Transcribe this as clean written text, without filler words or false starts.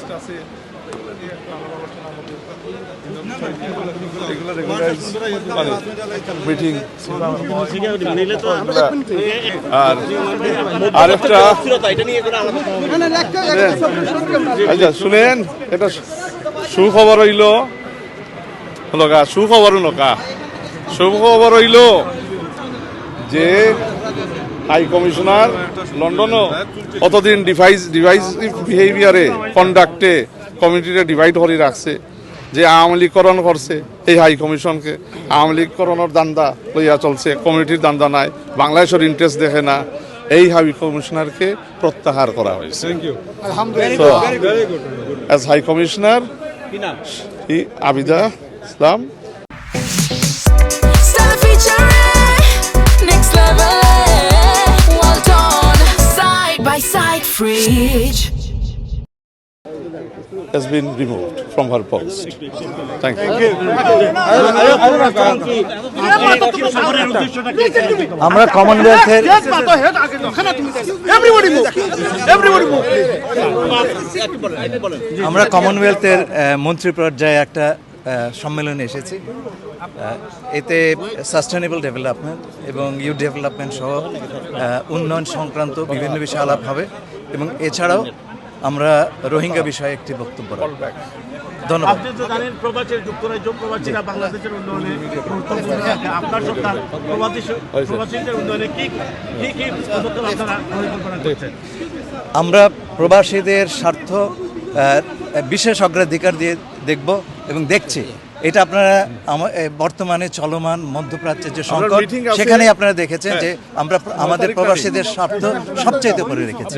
List আছে meeting আর আরেকটা আচ্ছা শুনেন, এটা সুখবর হইল সুখবর হইল যে হাই কমিশনার লন্ডনও অতদিন ডিভাইসিভ বিহেভিয়ারে কন্ডাক্টে কমিউনিটিটা ডিভাইড করে রাখছে, যে আওয়ামী লীগকরণ করছে এই হাই কমিশনকে, আওয়ামী লীগকরণের দান্দা লইয়া চলছে, কমিউনিটির দান্দা নাই, বাংলাদেশের ইন্টারেস্ট দেখে না, এই হাই কমিশনারকে প্রত্যাহার করা হয়েছে। As high commissioner Abida Islam Fridge has been removed from her post. Thank you. আমরা কমনওয়েলথের মন্ত্রী পর্যায়ে একটা সম্মেলনে এসেছি। এতে সাস্টেনেবল ডেভেলপমেন্ট এবং ইউথ ডেভেলপমেন্ট সহ উন্নয়ন সংক্রান্ত বিভিন্ন বিষয়ে আলাপ হবে এবং এছাড়াও আমরা রোহিঙ্গা বিষয়ে একটি বক্তব্য রাখব। ধন্যবাদ। আমরা প্রবাসীদের স্বার্থ বিশেষ অগ্রাধিকার দিয়ে দেখব এবং দেখছি। এটা আপনারা বর্তমানে চলমান মধ্যপ্রাচ্যের যে সংকট, সেখানে আপনারা দেখেছেন যে আমরা আমাদের প্রবাসীদের স্বার্থ সবচাইতে করে রেখেছি।